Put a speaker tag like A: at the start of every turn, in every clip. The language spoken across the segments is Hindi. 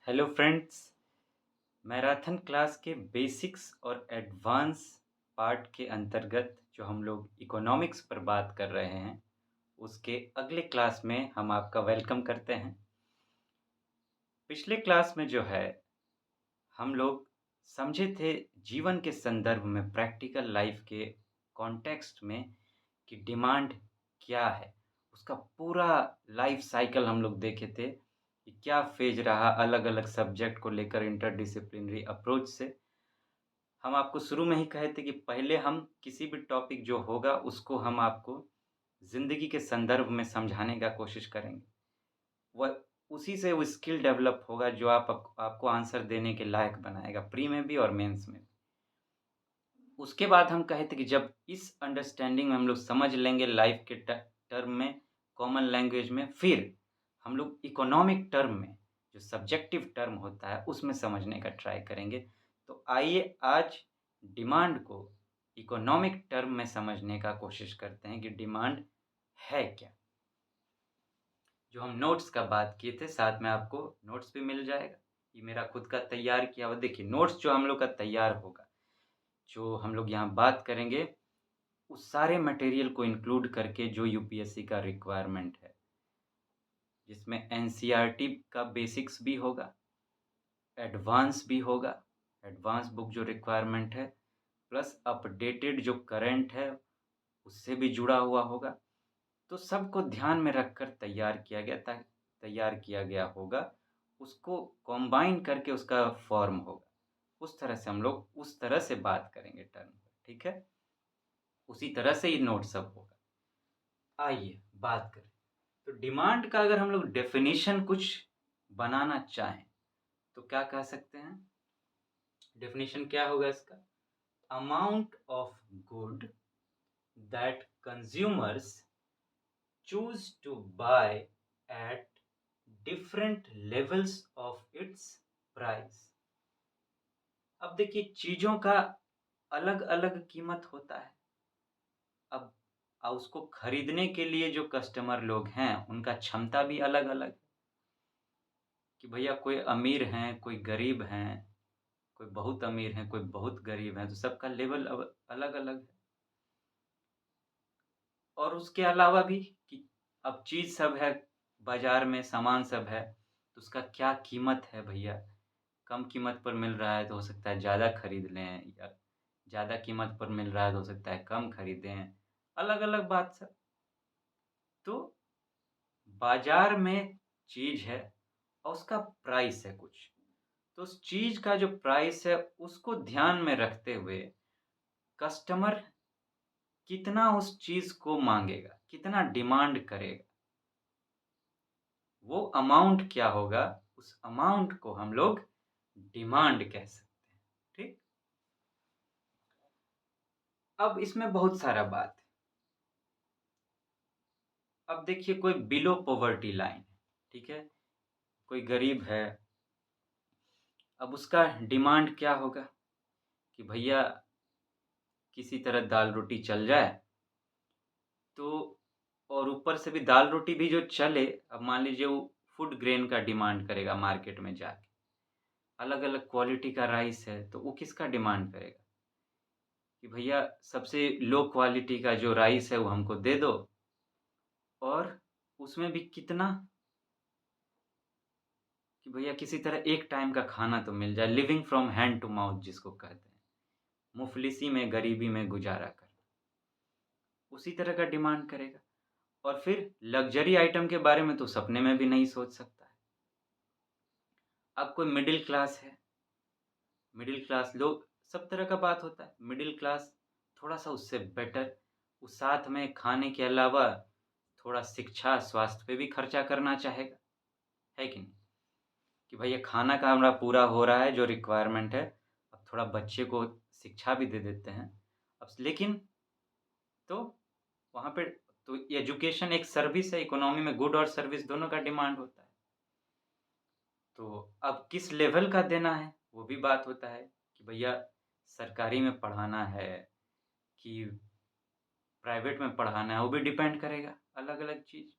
A: Hello friends. मैराथन क्लास के बेसिक्स और एडवांस पार्ट के अंतर्गत जो हम लोग इकोनॉमिक्स पर बात कर रहे हैं, उसके अगले क्लास में हम आपका वेलकम करते हैं। पिछले क्लास में जो है हम लोग समझे थे जीवन के संदर्भ में, प्रैक्टिकल लाइफ के कॉन्टेक्स्ट में कि डिमांड क्या है। उसका पूरा लाइफ साइकिल हम लोग देखे थे कि क्या फेज रहा अलग अलग सब्जेक्ट को लेकर इंटरडिसिप्लिनरी अप्रोच से। हम आपको शुरू में ही कहे थे कि पहले हम किसी भी टॉपिक जो होगा उसको हम आपको ज़िंदगी के संदर्भ में समझाने का कोशिश करेंगे। वह उसी से वो स्किल डेवलप होगा जो आपको आंसर देने के लायक बनाएगा, प्री में भी और मेंस में भी। उसके बाद हम कहे थे कि जब इस अंडरस्टैंडिंग में हम लोग समझ लेंगे लाइफ के टर्म में, कॉमन लैंग्वेज में, फिर हम लोग इकोनॉमिक टर्म में, जो सब्जेक्टिव टर्म होता है, उसमें समझने का ट्राई करेंगे। तो आइए आज डिमांड को इकोनॉमिक टर्म में समझने का कोशिश करते हैं कि डिमांड है क्या। जो हम नोट्स का बात किए थे, साथ में आपको नोट्स भी मिल जाएगा। ये मेरा खुद का तैयार किया हुआ, देखिए नोट्स जो हम लोग का तैयार होगा, जो हम लोग यहाँ बात करेंगे, उस सारे मटेरियल को इंक्लूड करके जो यूपीएससी का रिक्वायरमेंट है, जिसमें एनसीईआरटी का बेसिक्स भी होगा, एडवांस भी होगा, एडवांस बुक जो रिक्वायरमेंट है, प्लस अपडेटेड जो करंट है उससे भी जुड़ा हुआ होगा। तो सबको ध्यान में रखकर तैयार किया गया होगा, उसको कॉम्बाइन करके उसका फॉर्म होगा। उस तरह से हम लोग उस तरह से बात करेंगे टर्म पर, ठीक है। उसी तरह से ये नोट सब होगा। आइए बात करें। तो डिमांड का अगर हम लोग डेफिनेशन कुछ बनाना चाहें तो क्या कह सकते हैं? डेफिनेशन क्या होगा इसका? Amount of good that consumers choose to buy at different levels of its price. अब देखिए, चीजों का अलग अलग कीमत होता है। अब उसको खरीदने के लिए जो कस्टमर लोग हैं उनका क्षमता भी अलग अलग है कि भैया कोई अमीर हैं, कोई गरीब हैं, कोई बहुत अमीर हैं, कोई बहुत गरीब हैं, तो सबका लेवल अब अलग अलग है। और उसके अलावा भी कि अब चीज़ सब है, बाजार में सामान सब है, तो उसका क्या कीमत है भैया। कम कीमत पर मिल रहा है तो हो सकता है ज़्यादा खरीद लें, या ज़्यादा कीमत पर मिल रहा है तो हो सकता है कम खरीदें। अलग अलग बात सब। तो बाजार में चीज़ है और उसका प्राइस है कुछ, तो उस चीज़ का जो प्राइस है उसको ध्यान में रखते हुए कस्टमर कितना उस चीज़ को मांगेगा, कितना डिमांड करेगा, वो अमाउंट क्या होगा, उस अमाउंट को हम लोग डिमांड कह सकते हैं। ठीक। अब इसमें बहुत सारा बात है। अब देखिए, कोई बिलो पॉवर्टी लाइन है, ठीक है, कोई गरीब है। अब उसका डिमांड क्या होगा कि भैया किसी तरह दाल रोटी चल जाए। तो और ऊपर से भी दाल रोटी भी जो चले, अब मान लीजिए वो फूड ग्रेन का डिमांड करेगा मार्केट में जाके, अलग अलग क्वालिटी का राइस है, तो वो किसका डिमांड करेगा कि भैया सबसे लो क्वालिटी का जो राइस है वो हमको दे दो, और उसमें भी कितना कि भैया किसी तरह एक टाइम का खाना तो मिल जाए, living from hand to mouth जिसको कहते हैं, मुफलिसी में, गरीबी में गुजारा करना, उसी तरह का डिमांड करेगा। और फिर लग्जरी आइटम के बारे में तो सपने में भी नहीं सोच सकता है। अब कोई मिडिल क्लास है, मिडिल क्लास लोग, सब तरह का बात होता है। मिडिल क्लास थोड़ा सा उससे बेटर, उस साथ में खाने के अलावा थोड़ा शिक्षा स्वास्थ्य पे भी खर्चा करना चाहेगा, है कि नहीं, कि भैया खाना का हमारा पूरा हो रहा है जो रिक्वायरमेंट है, अब थोड़ा बच्चे को शिक्षा भी दे देते हैं। अब लेकिन तो वहाँ पे तो एजुकेशन एक सर्विस है, इकोनॉमी में गुड और सर्विस दोनों का डिमांड होता है। तो अब किस लेवल का देना है वो भी बात होता है कि भैया सरकारी में पढ़ाना है कि प्राइवेट में पढ़ाना है, वो भी डिपेंड करेगा, अलग अलग चीज़।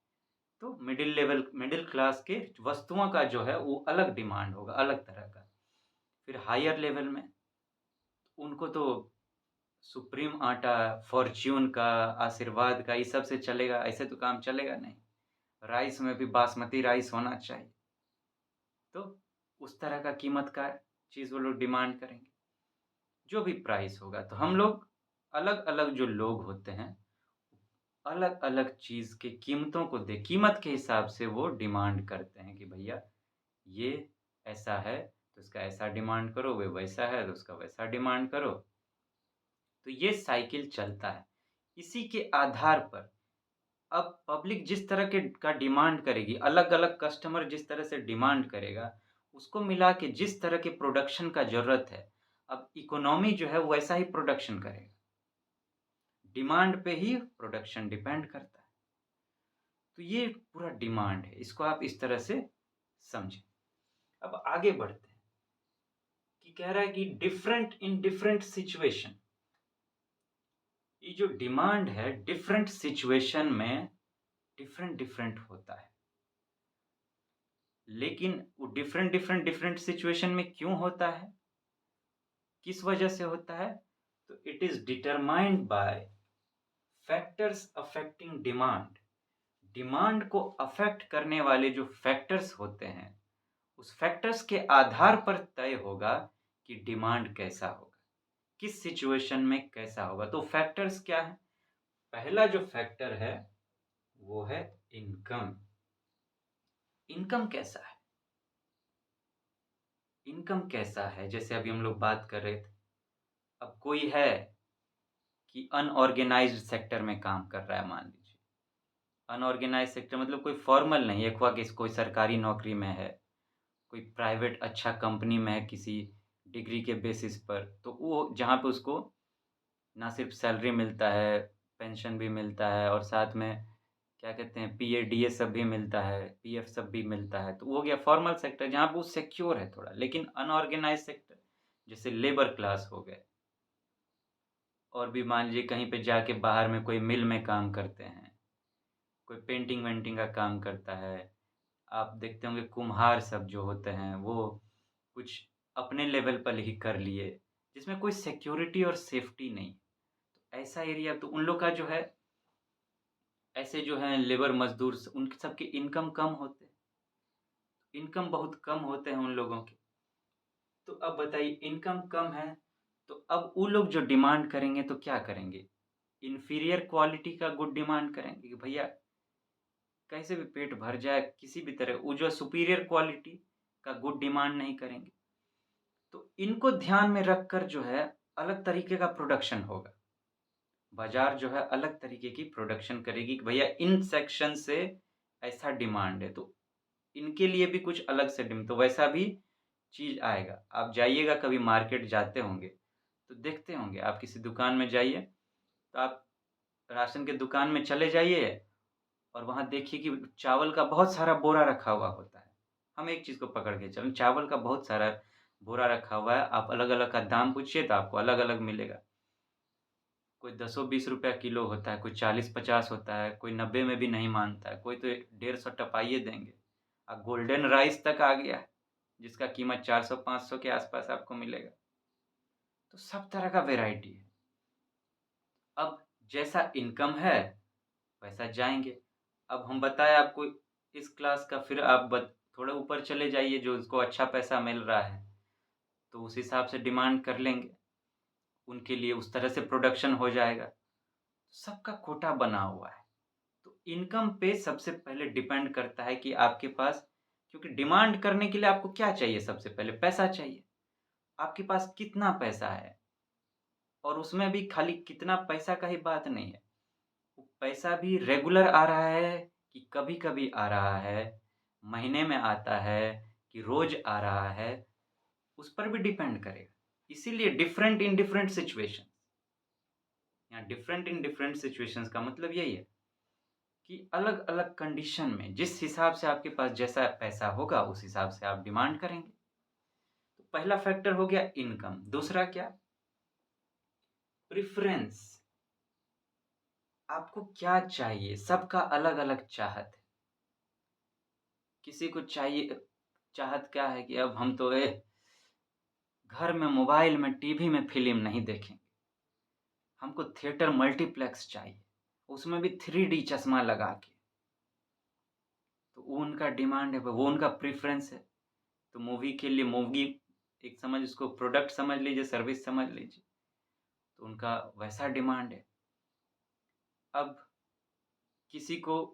A: तो मिडिल क्लास के वस्तुओं का जो है वो अलग डिमांड होगा, अलग तरह का। फिर हायर लेवल में उनको तो सुप्रीम आटा, फॉर्च्यून का, आशीर्वाद का, ये सब से चलेगा, ऐसे तो काम चलेगा नहीं। राइस में भी बासमती राइस होना चाहिए। तो उस तरह का कीमत का चीज़ वो लोग डिमांड करेंगे। जो भी प्राइस होगा, तो हम लोग अलग-अलग जो लोग होते हैं, अलग-अलग चीज़ की कीमतों को कीमत के हिसाब से वो डिमांड करते हैं कि भैया ये ऐसा है, तो इसका ऐसा डिमांड करो, वो वैसा है, तो उसका वैसा डिमांड करो। तो ये साइकिल चलता है। इसी के आधार पर अब पब्लिक जिस तरह के का डिमांड करेगी, अलग-अलग कस्टमर जिस तरह से डिमांड करेगा, उसको मिला के जिस तरह के प्रोडक्शन का ज़रूरत है, अब इकोनॉमी जो है वैसा ही प्रोडक्शन करेगा। डिमांड पे ही प्रोडक्शन डिपेंड करता है। तो ये पूरा डिमांड है, इसको आप इस तरह से समझें। अब आगे बढ़ते हैं कि कह रहा है कि डिफरेंट इन डिफरेंट सिचुएशन। ये जो डिमांड है डिफरेंट सिचुएशन में डिफरेंट होता है। लेकिन वो डिफरेंट सिचुएशन में क्यों होता है? किस वजह से होता है? तो it is determined by factors affecting demand. Demand को अफेक्ट करने वाले जो फैक्टर्स होते हैं, उस फैक्टर्स के आधार पर तय होगा कि डिमांड कैसा होगा, किस सिचुएशन में कैसा होगा। तो फैक्टर्स क्या है? पहला जो फैक्टर है वो है इनकम। इनकम कैसा है? इनकम कैसा है, जैसे अभी हम लोग बात कर रहे थे। अब कोई है कि अनऑर्गेनाइज्ड सेक्टर में काम कर रहा है, मान लीजिए। अनऑर्गेनाइज्ड सेक्टर मतलब कोई फॉर्मल नहीं है, कोई सरकारी नौकरी में है, कोई प्राइवेट अच्छा कंपनी में है किसी डिग्री के बेसिस पर, तो वो जहाँ पे उसको ना सिर्फ सैलरी मिलता है, पेंशन भी मिलता है और साथ में क्या कहते हैं पीए डीए सब भी मिलता है, पीएफ सब भी मिलता है, तो वो हो गया फॉर्मल सेक्टर जहाँ पे वो सिक्योर है थोड़ा। लेकिन अनऑर्गेनाइज्ड सेक्टर जैसे लेबर क्लास हो गए, और भी मान लीजिए कहीं पे जाके बाहर में कोई मिल में काम करते हैं, कोई पेंटिंग वेंटिंग का काम करता है। आप देखते होंगे कुम्हार सब जो होते हैं वो कुछ अपने लेवल पर ही कर लिए, जिसमें कोई सिक्योरिटी और सेफ्टी नहीं। तो ऐसा एरिया तो उन लोग का जो है, ऐसे जो हैं लेबर मजदूर उन सबके इनकम कम होते हैं, इनकम बहुत कम होते हैं उन लोगों के। तो अब बताइए इनकम कम है, तो अब वो लोग जो डिमांड करेंगे तो क्या करेंगे? इन्फीरियर क्वालिटी का गुड डिमांड करेंगे कि भैया कैसे भी पेट भर जाए किसी भी तरह, वो जो सुपीरियर क्वालिटी का गुड डिमांड नहीं करेंगे। तो इनको ध्यान में रखकर जो है अलग तरीके का प्रोडक्शन होगा। बाजार जो है अलग तरीके की प्रोडक्शन करेगी कि भैया इन सेक्शन से ऐसा डिमांड है, तो इनके लिए भी कुछ अलग से डिम तो वैसा भी चीज़ आएगा। आप जाइएगा कभी मार्केट जाते होंगे, तो देखते होंगे आप किसी दुकान में जाइए, तो आप राशन के दुकान में चले जाइए और वहाँ देखिए कि चावल का बहुत सारा बोरा रखा हुआ होता है। हम एक चीज़ को पकड़ के चलें, चावल का बहुत सारा बोरा रखा हुआ है, आप अलग-अलग का दाम पूछिए तो आपको अलग-अलग मिलेगा। कोई 10-20 रुपया किलो होता है, कोई 40-50 होता है, कोई 90 में भी नहीं मानता है, कोई तो 150 टपाइए देंगे। गोल्डन राइस तक आ गया है, जिसका कीमत 400-500 के आसपास आपको मिलेगा। तो सब तरह का वैरायटी है। अब जैसा इनकम है, वैसा जाएँगे। अब हम बताएँ आपको इस क्लास का, फिर आप थोड़ा ऊपर चले जाइए जो उसको अच्छा पैसा मिल रहा है, तो उस हिसाब से डिमांड कर लेंगे। उनके लिए उस तरह से प्रोडक्शन हो जाएगा। सबका कोटा बना हुआ है। तो इनकम पे सबसे पहले डिपेंड करता है कि आपके पास, क्योंकि डिमांड करने के लिए आपको क्या चाहिए? सबसे पहले पैसा चाहिए। आपके पास कितना पैसा है? और उसमें भी खाली कितना पैसा का ही बात नहीं है। वो पैसा भी रेगुलर आ रहा है कि कभी-कभी आ रहा है, महीने में आता है कि रोज़ आ रहा है, उस पर भी डिपेंड करेगा। इसीलिए डिफरेंट इन डिफरेंट सिचुएशन, यहाँ डिफरेंट इन डिफरेंट सिचुएशंस का मतलब यही है कि अलग-अलग कंडीशन में जिस हिसाब से आपके पास जैसा पैसा होगा, उस हिसाब से आप डिमांड करेंगे। तो पहला फैक्टर हो गया इनकम। दूसरा क्या? प्रेफ़रेंस। आपको क्या चाहिए? सबका अलग-अलग चाहत है। किसी को चाहिए चाहत क्या है कि अब हम तो घर में, मोबाइल में, टीवी में फ़िल्म नहीं देखेंगे। हमको थिएटर मल्टीप्लेक्स चाहिए, उसमें भी 3D चश्मा लगा के। तो वो उनका डिमांड है, वो उनका प्रेफ़रेंस है। तो मूवी के लिए मूवी एक समझ उसको प्रोडक्ट समझ लीजिए, सर्विस समझ लीजिए। तो उनका वैसा डिमांड है। अब किसी को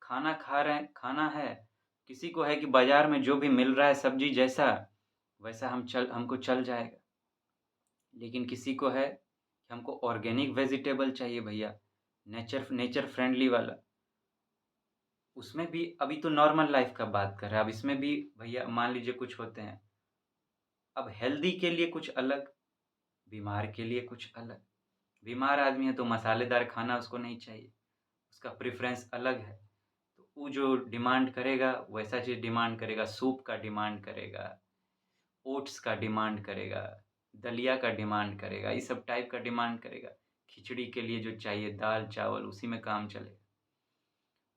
A: खाना है, किसी को है कि बाज़ार में जो भी मिल रहा है सब्ज़ी जैसा, वैसा हमको चल जाएगा। लेकिन किसी को है कि हमको ऑर्गेनिक वेजिटेबल चाहिए भैया, नेचर फ्रेंडली वाला। उसमें भी अभी तो नॉर्मल लाइफ़ का बात कर रहे हैं, अब इसमें भी भैया मान लीजिए कुछ होते हैं। अब हेल्दी के लिए कुछ अलग, बीमार के लिए कुछ अलग। बीमार आदमी है तो मसालेदार खाना उसको नहीं चाहिए, उसका प्रेफ़रेंस अलग है। तो वो जो डिमांड करेगा वैसा चीज़ डिमांड करेगा, सूप का डिमांड करेगा, ओट्स का डिमांड करेगा, दलिया का डिमांड करेगा, ये सब टाइप का डिमांड करेगा। खिचड़ी के लिए जो चाहिए दाल-चावल उसी में काम चलेगा।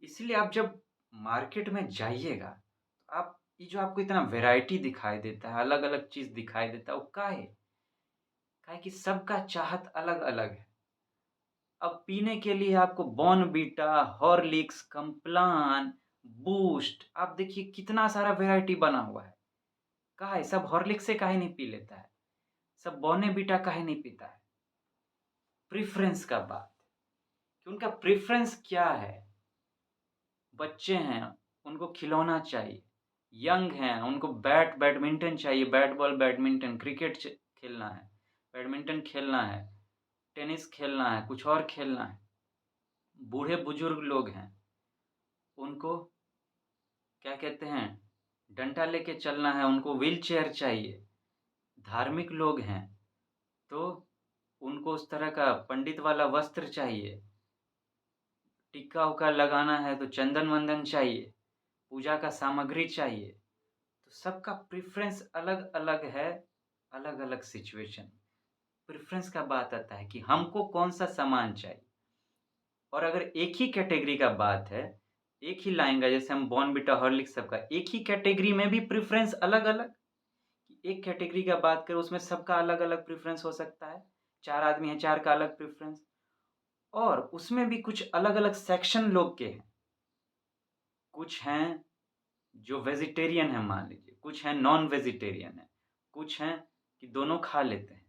A: इसलिए आप जब मार्केट में जाइएगा, तो आप ये जो आपको इतना वैरायटी दिखाई देता है, अलग-अलग चीज़ दिखाई देता है, वो काहे? काहे कि सबका चाहत अलग-अलग है। अब पीने के लिए आपको बॉर्नवीटा, हॉर्लिक्स, कॉम्प्लान, बूस्ट आप देखिए कितना सारा वैरायटी बना हुआ है। काहे सब हॉर्लिक्स से काहे नहीं पी लेता है? सब बॉर्नवीटा काहे नहीं पीता है? प्रेफ़रेंस का बात है कि उनका प्रेफ़रेंस क्या है? बच्चे हैं, उनको खिलौना चाहिए, यंग हैं, उनको बैडमिंटन चाहिए, बैट बॉल, बैडमिंटन, क्रिकेट खेलना है, बैडमिंटन खेलना है, टेनिस खेलना है, कुछ और खेलना है। बूढ़े-बुजुर्ग लोग हैं, उनको क्या कहते हैं, डंडा लेके चलना है, उनको व्हीलचेयर चाहिए। धार्मिक लोग हैं, तो उनको उस तरह का पंडित वाला वस्त्र चाहिए। टिक्का-उक्का लगाना है तो चंदन-वंदन चाहिए, पूजा का सामग्री चाहिए। तो सबका प्रेफ़रेंस अलग-अलग है, अलग-अलग सिचुएशन। प्रेफ़रेंस का बात आता है कि हमको कौन-सा सामान चाहिए। और अगर एक ही कैटेगरी का बात है, एक ही लाइन का जैसे हम बॉर्नविटा, हॉर्लिक्स सबका एक ही कैटेगरी में भी प्रेफ़रेंस अलग-अलग। एक कैटेगरी का बात करें उसमें सबका अलग-अलग प्रेफ़रेंस हो सकता है। 4 आदमी हैं, 4 का अलग प्रेफ़रेंस और उसमें भी कुछ अलग-अलग सेक्शन लोग के हैं। कुछ हैं जो वेजिटेरियन हैं मान लीजिए, कुछ हैं नॉन वेजिटेरियन हैं, कुछ हैं कि दोनों खा लेते हैं।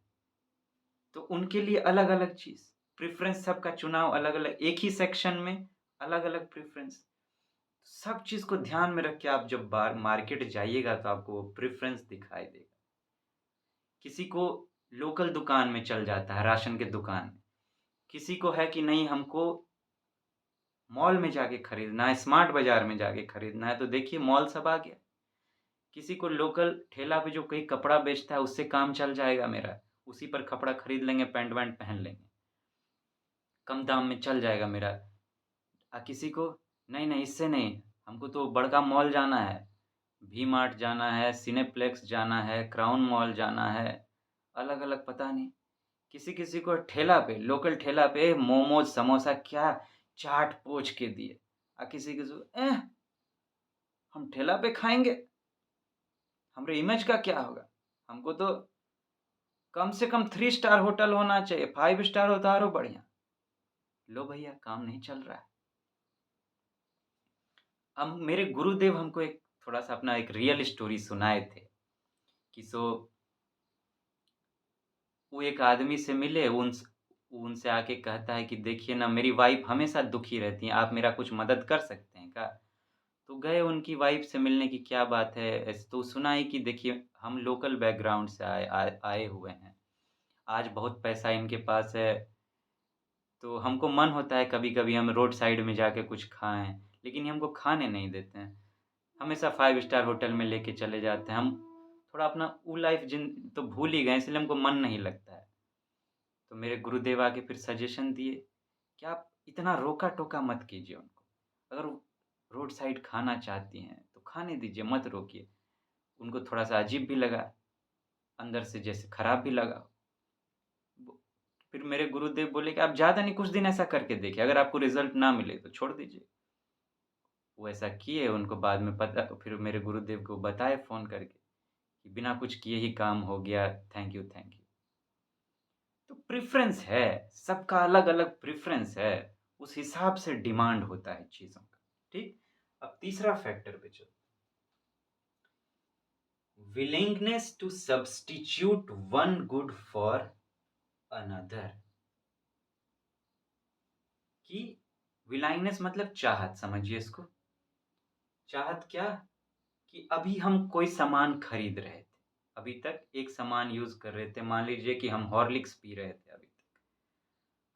A: तो उनके लिए अलग-अलग चीज़, प्रेफ़रेंस सबका चुनाव अलग-अलग, एक ही सेक्शन में अलग-अलग प्रेफ़रेंस। सब चीज़ को ध्यान में रख के आप जब बार मार्केट जाइएगा तो आपको वो प्रेफ़रेंस दिखाई देगा। किसी को लोकल दुकान में चल जाता है, राशन के दुकान में। किसी को है कि नहीं हमको मॉल में जाके खरीदना है, स्मार्ट बाज़ार में जाके खरीदना है, तो देखिए मॉल सब आ गया। किसी को लोकल ठेला पे जो कोई कपड़ा बेचता है उससे काम चल जाएगा मेरा, उसी पर कपड़ा खरीद लेंगे, पैंट-वैंट पहन लेंगे। कम दाम में चल जाएगा मेरा। किसी को नहीं, नहीं इससे नहीं, हमको तो बड़का मॉल जाना है, वी मार्ट जाना है, सिनेप्लेक्स जाना है, क्राउन मॉल जाना है, अलग-अलग पता नहीं। किसी-किसी को ठेला पे, लोकल ठेला पे मोमोज़, समोसा क्या चाट पोच के दिए। किसी-किसी को हम ठेला पे खाएँगे, हमारे इमेज का क्या होगा? हमको तो कम से कम 3 स्टार होटल होना चाहिए, 5 स्टार हो तो और बढ़िया। लो भैया काम नहीं चल रहा है। अब मेरे गुरुदेव हमको एक थोड़ा-सा अपना एक रियल स्टोरी सुनाए थे कि वो एक आदमी से मिले, उनसे आके कहता है कि देखिए ना मेरी वाइफ़ हमेशा दुखी रहती हैं, आप मेरा कुछ मदद कर सकते हैं क्या? तो गए उनकी वाइफ़ से मिलने की क्या बात है? ऐसे तो सुनाई कि देखिए हम लोकल बैकग्राउंड से आए हुए हैं। आज बहुत पैसा इनके पास है, तो हमको मन होता है कभी-कभी हम रोड साइड में जाके कुछ खाएँ, लेकिन ये हमको खाने नहीं देते हैं। हमेशा 5 स्टार होटल में लेके चले जाते हैं। हम थोड़ा अपना वो लाइफ़ तो भूल ही गए इसलिए हमको मन नहीं लगता है। तो मेरे गुरुदेव आके फिर सजेशन दिए कि आप इतना रोका-टोका मत कीजिए उनको। अगर वो रोड साइड खाना चाहती हैं, तो खाने दीजिए, मत रोकिए। उनको थोड़ा-सा अजीब भी लगा, अंदर से जैसे खराब भी लगा। वो फिर मेरे गुरुदेव बोले कि आप ज़्यादा नहीं कुछ दिन ऐसा करके देखिए, अगर आपको रिज़ल्ट ना मिले तो छोड़ दीजिए। वो ऐसा किए, उनको बाद में पता, फिर मेरे गुरुदेव को बताए फ़ोन करके कि बिना कुछ किए ही काम हो गया, थैंक यू, थैंक यू। तो प्रेफ़रेंस है, सबका अलग-अलग प्रेफ़रेंस है, उस हिसाब से डिमांड होता है चीज़ों का, ठीक? अब तीसरा फैक्टर पे चलते हैं, willingness to substitute one good for another. कि विलिंगनेस मतलब चाहत, समझिए इसको। चाहत क्या? कि अभी हम कोई सामान खरीद रहे थे, अभी तक एक सामान यूज़ कर रहे थे, मान लीजिए कि हम हॉर्लिक्स पी रहे थे अभी तक।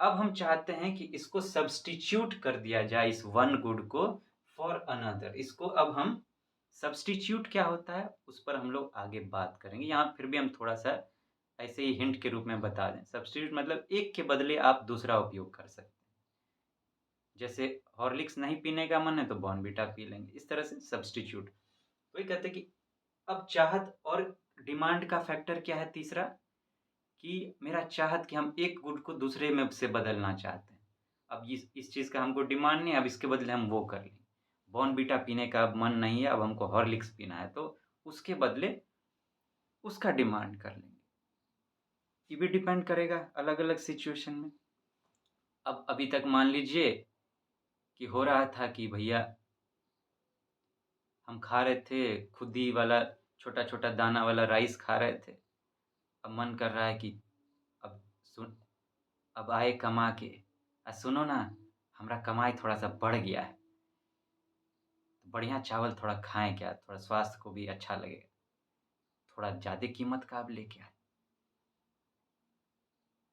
A: अब हम चाहते हैं कि इसको सब्स्टिट्यूट कर दिया जाए, इस वन गुड को, फॉर अनदर। इसको अब हम सब्स्टिट्यूट क्या होता है, उस पर हम लोग आगे बात करेंगे। यहाँ फिर भी हम थोड़ा-सा ऐसे ही हिंट के रूप में बता दें। सब्स्टिट्यूट मतलब एक के बदले आप दूसरा उपयोग कर सकते हैं। जैसे हॉर्लिक्स नहीं पीने का मन है तो बॉर्नविटा पी लेंगे, इस तरह से सब्स्टिट्यूट। वही कहते हैं कि अब चाहत और डिमांड का फैक्टर क्या है तीसरा, कि मेरा चाहत कि हम एक गुड को दूसरे में से बदलना चाहते हैं। अब इस चीज़ का हमको डिमांड नहीं है, अब इसके बदले हम वो कर लें। बॉर्नविटा पीने का अब मन नहीं है, अब हमको हॉर्लिक्स पीना है, तो उसके बदले उसका डिमांड कर लेंगे। ये भी डिपेंड करेगा अलग-अलग सिचुएशन में। अब अभी तक मान लीजिए कि हो रहा था कि भैया हम खा रहे थे खुदी वाला, छोटा-छोटा दाना वाला राइस खा रहे थे। अब मन कर रहा है कि अब सुन अब आए कमा के, सुनो ना, हमरा कमाई थोड़ा-सा बढ़ गया है, तो बढ़िया चावल थोड़ा खाएँ क्या? थोड़ा स्वास्थ्य को भी अच्छा लगेगा। थोड़ा ज़्यादा कीमत का अब लेके आए।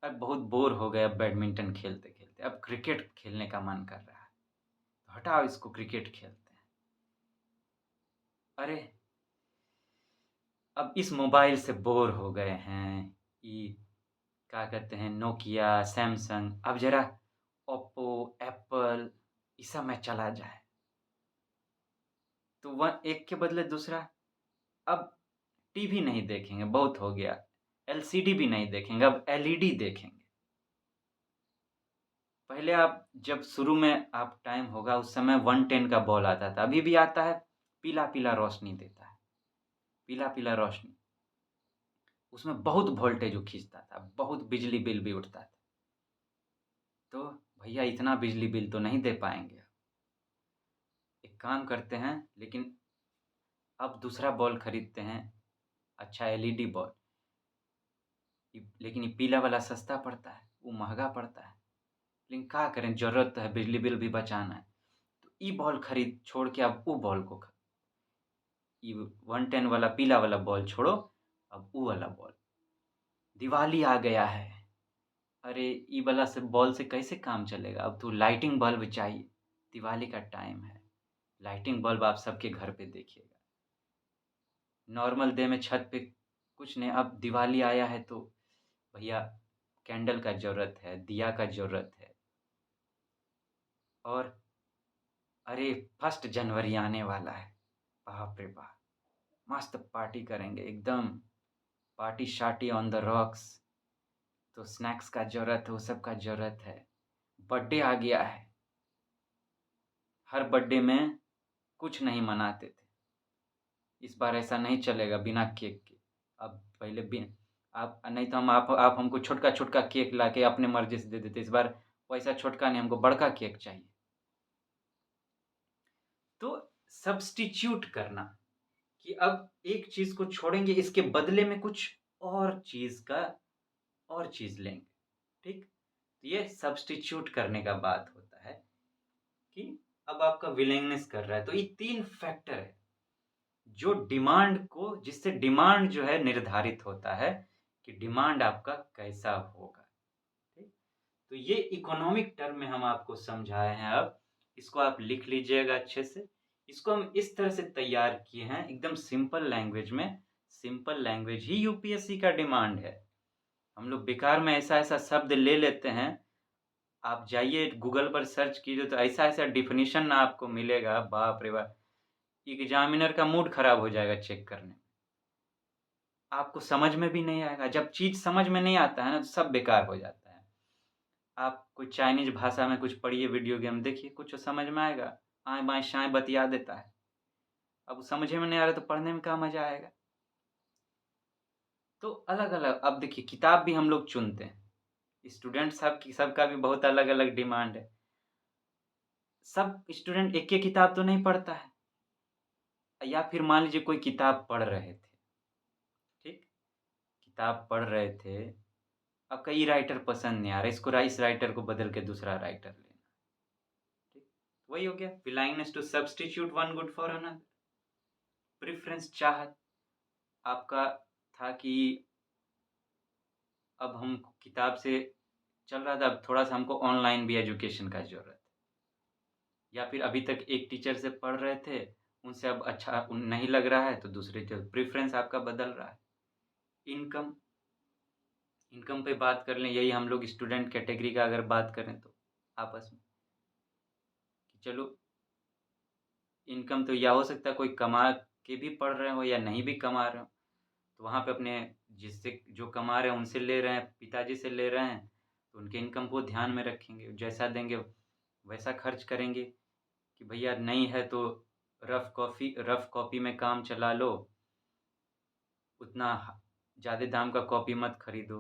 A: अब बहुत बोर हो गए अब बैडमिंटन खेलते-खेलते, अब क्रिकेट खेलने का मन कर रहा है। तो हटाओ इसको, क्रिकेट खेलते हैं। अरे! अब इस मोबाइल से बोर हो गए हैं, ये क्या कहते हैं, नोकिया, सैमसंग, अब ज़रा ओप्पो, एप्पल, इस सब में चला जाए। तो वह एक के बदले दूसरा। अब टीवी नहीं देखेंगे, बहुत हो गया। एलसीडी भी नहीं देखेंगे, अब एलईडी देखेंगे। पहले आप जब शुरू में आप टाइम होगा, उस समय 110 का बॉल आता था, अभी भी आता है, पीला-पीला रोशनी देता है, पीला-पीला रोशनी। उसमें बहुत वोल्टेज वो खींचता था, बहुत बिजली बिल भी उठता था। तो भैया इतना बिजली बिल तो नहीं दे पाएँगे। एक काम करते हैं, लेकिन अब दूसरा बॉल खरीदते हैं, अच्छा एलईडी बॉल। लेकिन ये पीला वाला सस्ता पड़ता है, वो महँगा पड़ता है। लेकिन क्या करें, ज़रूरत तो है, बिजली बिल भी बचाना है। तो ई बॉल खरीद छोड़ के अब वो बॉल को ये 110 वाला पीला वाला बॉल छोड़ो, अब वो वाला बॉल। दिवाली आ गया है। अरे! ई वाला से बॉल से कैसे काम चलेगा? अब तो लाइटिंग बल्ब चाहिए। दिवाली का टाइम है, लाइटिंग बल्ब आप सबके घर पे देखिएगा। नॉर्मल डे में छत पे कुछ नहीं, अब दिवाली आया है तो भैया कैंडल का ज़रूरत है, दिया का ज़रूरत है। और अरे! 1 जनवरी आने वाला है। बाप रे बाप! मस्त पार्टी करेंगे एकदम, पार्टी-शार्टी ऑन द रॉक्स। तो स्नैक्स का ज़रूरत है, वो सब का ज़रूरत है। बर्थडे आ गया है। हर बर्थडे में कुछ नहीं मनाते थे। इस बार ऐसा नहीं चलेगा बिना केक के। अब पहले बि आप नहीं तो हम आप हमको छोटका-छोटका केक लाके अपने मर्ज़ी से दे देते। इस बार वैसा छोटका नहीं, हमको बड़का केक चाहिए। तो सब्स्टिट्यूट करना, कि अब एक चीज़ को छोड़ेंगे, इसके बदले में कुछ और चीज़ का और चीज़ लेंगे, ठीक? तो ये सब्स्टिट्यूट करने का बात होता है कि अब आपका विलिंगनेस कर रहा है। तो ये 3 फैक्टर है, जो डिमांड को, जिससे डिमांड जो है निर्धारित होता है कि डिमांड आपका कैसा होगा, ठीक? तो ये इकोनॉमिक टर्म में हम आपको समझाए हैं अब, इसको आप लिख लीजिएगा अच्छे से। इसको हम इस तरह से तैयार किए हैं, एकदम सिंपल लैंग्वेज में, सिंपल लैंग्वेज ही यूपीएससी का डिमांड है। हम लोग बेकार में ऐसा-ऐसा शब्द ले लेते हैं, आप जाइए गूगल पर सर्च कीजिए तो ऐसा-ऐसा डेफिनिशन ना आपको मिलेगा, बाप रे बाप! एग्ज़ामिनर का मूड खराब हो जाएगा चेक करने में। आपको समझ में भी नहीं आएगा, जब चीज़ समझ में नहीं आता है ना, तो सब बेकार हो जाता है। आप कोई चाइनीज़ भाषा में कुछ पढ़िए, वीडियो गेम देखिए, कुछ समझ में आएगा? आएँ-बाएँ शाएँ बतिया देता है। अब समझ में नहीं आ रहा तो पढ़ने में क्या मज़ा आएगा? तो अलग-अलग अब देखिए किताब भी हम लोग चुनते हैं। स्टूडेंट सबका भी बहुत अलग-अलग डिमांड है। सब स्टूडेंट एक ही किताब तो नहीं पढ़ता है। या फिर मान लीजिए कोई किताब पढ़ रहे थे, ठीक? किताब पढ़ रहे थे, अब कई राइटर पसंद नहीं आ रहा, इस राइटर को बदल के दूसरा राइटर लेना, ठीक? वही हो गया willingness to substitute one good for another. Preference चाहत आपका था कि अब हम किताब से चल रहा था, अब थोड़ा-सा हमको ऑनलाइन भी एजुकेशन का ज़रूरत है। या फिर अभी तक एक टीचर से पढ़ रहे थे, उनसे अब अच्छा नहीं लग रहा है तो दूसरे टीचर प्रेफ़रेंस आपका बदल रहा है। इनकम इनकम पे बात कर लें, यही हम लोग स्टूडेंट कैटेगरी का अगर बात करें तो आपस में, कि चलो इनकम तो या हो सकता है कोई कमा के भी पढ़ रहे हो या नहीं भी कमा रहे हो, तो वहाँ पे अपने जिससे जो कमा रहे हैं उनसे ले रहे हैं, पिताजी से ले रहे हैं, तो उनके इनकम को ध्यान में रखेंगे, जैसा देंगे वैसा खर्च करेंगे कि भैया नहीं है तो रफ़ कॉपी में काम चला लो, उतना ज़्यादा दाम का कॉपी मत खरीदो,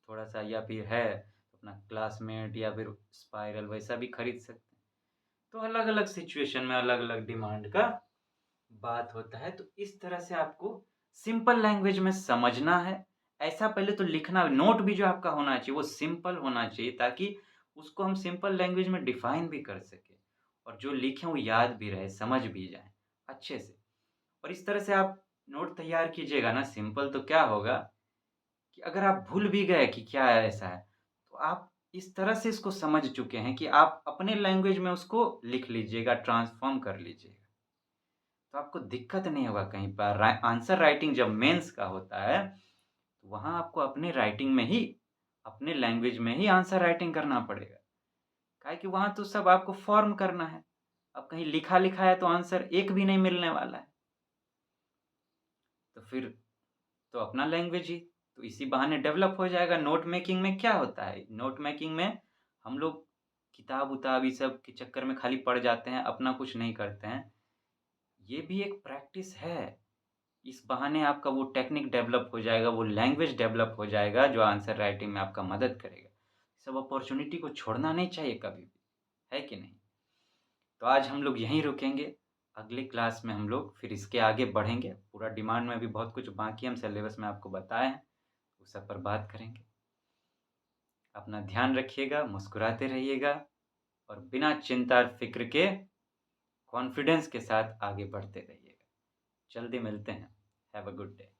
A: थोड़ा-सा या फिर है अपना क्लासमेट या फिर स्पाइरल वैसा भी खरीद सकते हैं। तो अलग-अलग सिचुएशन में अलग-अलग डिमांड का बात होता है, तो इस तरह से आपको सिंपल लैंग्वेज में समझना है। ऐसा पहले तो लिखना नोट भी जो आपका होना चाहिए वो सिंपल होना चाहिए ताकि उसको हम सिंपल लैंग्वेज में डिफ़ाइन भी कर सकें और जो लिखें वो याद भी रहे, समझ भी जाएँ अच्छे से। और इस तरह से आप नोट तैयार कीजिएगा ना सिंपल तो क्या होगा कि अगर आप भूल भी गए कि क्या ऐसा है, तो आप इस तरह से इसको समझ चुके हैं कि आप अपने लैंग्वेज में उसको लिख लीजिएगा, ट्रांसफ़ॉर्म कर लीजिएगा। तो आपको दिक्कत नहीं होगा कहीं पर आंसर राइटिंग जब मेंस का होता है, तो वहाँ आपको अपने राइटिंग में ही, अपने लैंग्वेज में ही आंसर राइटिंग करना पड़ेगा। काहे कि वहाँ तो सब आपको फ़ॉर्म करना है। अब कहीं लिखा-लिखा है तो आंसर एक भी नहीं मिलने वाला है। तो फिर तो अपना लैंग्वेज ही, तो इसी बहाने डेवलप हो जाएगा। नोट मेकिंग में क्या होता है, नोट मेकिंग में हम लोग किताब-उताब ये सब के चक्कर में खाली पड़ जाते हैं, अपना कुछ नहीं करते हैं। ये भी एक प्रैक्टिस है। इस बहाने आपका वो टेक्निक डेवलप हो जाएगा, वो लैंग्वेज डेवलप हो जाएगा जो आंसर राइटिंग में आपका मदद करेगा। सब अपॉर्च्युनिटी को छोड़ना नहीं चाहिए कभी भी, है कि नहीं? तो आज हम लोग यहीं रुकेंगे, अगली क्लास में हम लोग फिर इसके आगे बढ़ेंगे। पूरा डिमांड में भी बहुत कुछ बाकी हम सिलेबस में आपको बताए हैं, उस सब पर बात करेंगे। अपना ध्यान रखिएगा, मुस्कुराते रहिएगा और बिना चिंता और फ़िक्र के कॉन्फिडेंस के साथ आगे बढ़ते रहिएगा। जल्दी मिलते हैं। Have a good day.